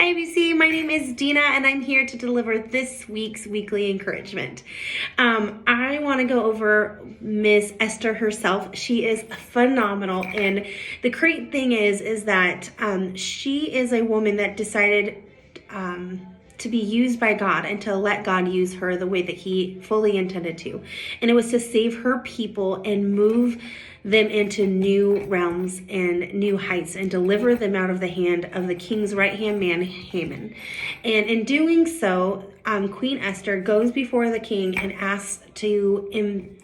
ABC. My name is Dena, and I'm here to deliver this week's weekly encouragement. I want to go over Miss Esther herself. She is phenomenal, and the great thing is that she is a woman that decided to be used by God and to let God use her the way that He fully intended to. And it was to save her people and move them into new realms and new heights and deliver them out of the hand of the king's right-hand man, Haman. And in doing so, Queen Esther goes before the king and asks to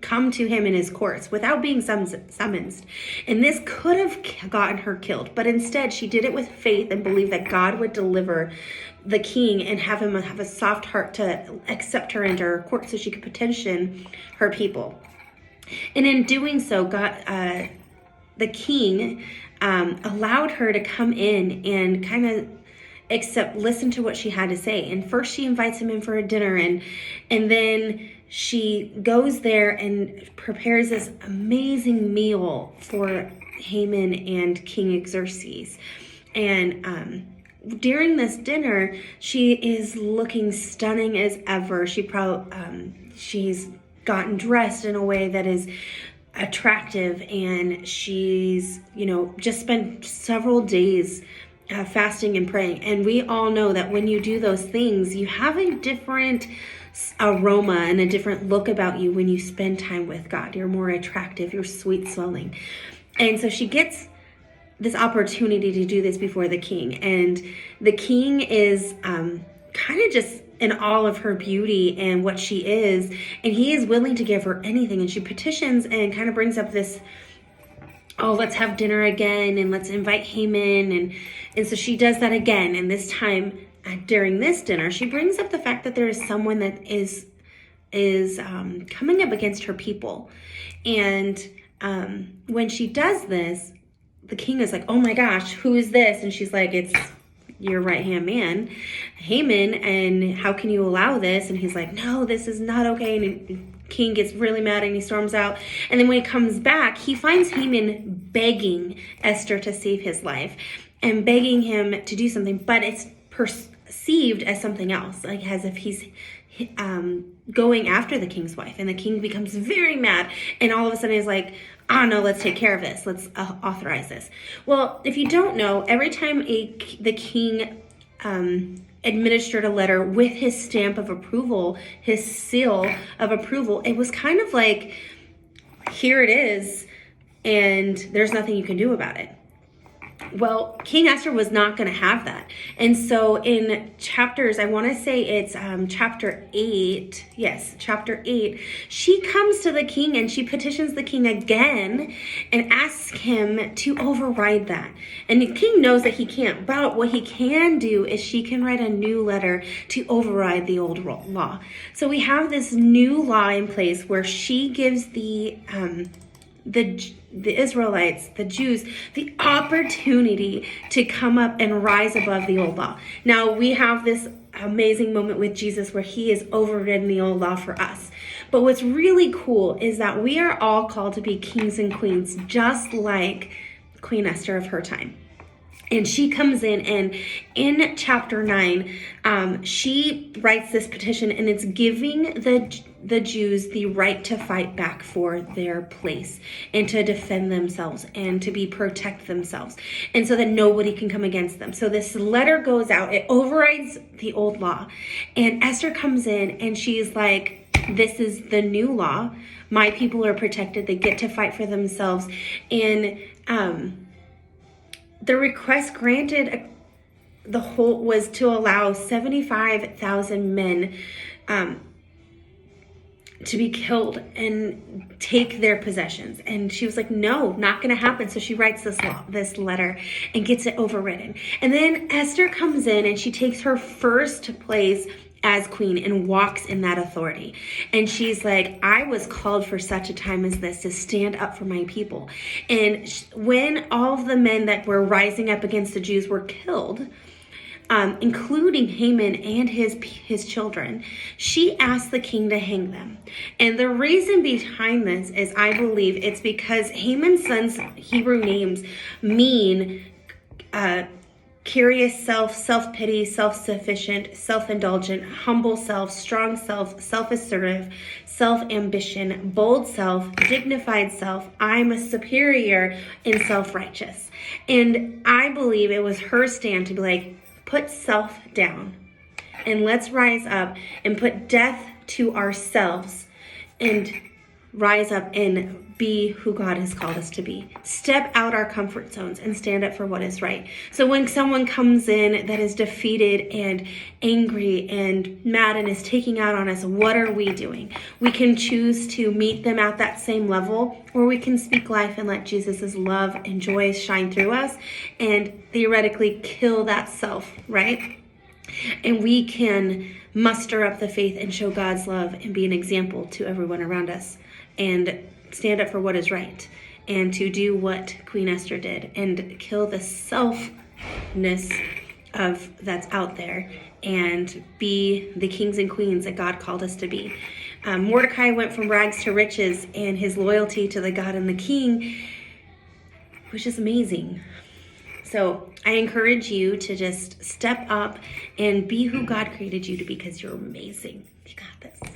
come to him in his courts without being summoned. And this could have gotten her killed, but instead she did it with faith and believed that God would deliver the king and have him have a soft heart to accept her into her court so she could petition her people. And in doing so, God, the king allowed her to come in and kind of listen to what she had to say. And first she invites him in for a dinner, and then she goes there and prepares this amazing meal for Haman and King Xerxes. And during this dinner, she is looking stunning as ever. She's gotten dressed in a way that is attractive, and she's, just spent several days fasting and praying. And we all know that when you do those things, you have a different aroma and a different look about you when you spend time with God. You're more attractive, you're sweet smelling. And so she gets this opportunity to do this before the king, and the king is kind of just in all of her beauty and what she is, and he is willing to give her anything. And she petitions and kind of brings up this, let's have dinner again and let's invite Haman. And so she does that again. And this time during this dinner, she brings up the fact that there is someone that is coming up against her people. And when she does this, the king is like, oh my gosh, who is this? And she's like, it's your right-hand man, Haman, and how can you allow this? And he's like, no, this is not okay. And the king gets really mad and he storms out. And then when he comes back, he finds Haman begging Esther to save his life and begging him to do something, but it's perceived as something else, like as if he's going after the king's wife. And the king becomes very mad, and all of a sudden he's like, no, let's take care of this. Let's authorize this. Well, if you don't know, every time the king administered a letter with his stamp of approval, his seal of approval, it was kind of like, here it is, and there's nothing you can do about it. Well, King Esther was not going to have that. And so in chapters, I want to say it's chapter 8. Yes, chapter 8. She comes to the king and she petitions the king again and asks him to override that. And the king knows that he can't. But what he can do is she can write a new letter to override the old law. So we have this new law in place where she gives the Israelites, the Jews, the opportunity to come up and rise above the old law. Now, we have this amazing moment with Jesus where he has overridden the old law for us. But what's really cool is that we are all called to be kings and queens, just like Queen Esther of her time. And she comes in, and in chapter 9, she writes this petition, and it's giving the Jews the right to fight back for their place and to defend themselves and to protect themselves, and so that nobody can come against them. So this letter goes out, it overrides the old law, and Esther comes in and she's like, this is the new law. My people are protected. They get to fight for themselves. And the request granted was to allow 75,000 men to be killed and take their possessions. And she was like, no, not going to happen. So she writes this letter and gets it overridden. And then Esther comes in and she takes her first place as queen and walks in that authority. And she's like, I was called for such a time as this to stand up for my people. And when all of the men that were rising up against the Jews were killed, including Haman and his children, she asked the king to hang them. And the reason behind this is, I believe, it's because Haman's son's Hebrew names mean curious self, self-pity, self-sufficient, self-indulgent, humble self, strong self, self-assertive, self-ambition, bold self, dignified self, I'm a superior, and self-righteous. And I believe it was her stand to be like, put self down and let's rise up and put death to ourselves and rise up and be who God has called us to be. Step out our comfort zones and stand up for what is right. So when someone comes in that is defeated and angry and mad and is taking out on us, what are we doing? We can choose to meet them at that same level, or we can speak life and let Jesus' love and joy shine through us and theoretically kill that self, right? And we can muster up the faith and show God's love and be an example to everyone around us and stand up for what is right and to do what Queen Esther did and kill the selfness of that's out there and be the kings and queens that God called us to be. Mordecai went from rags to riches, and his loyalty to the God and the King was just amazing. So I encourage you to just step up and be who God created you to be, because you're amazing. You got this.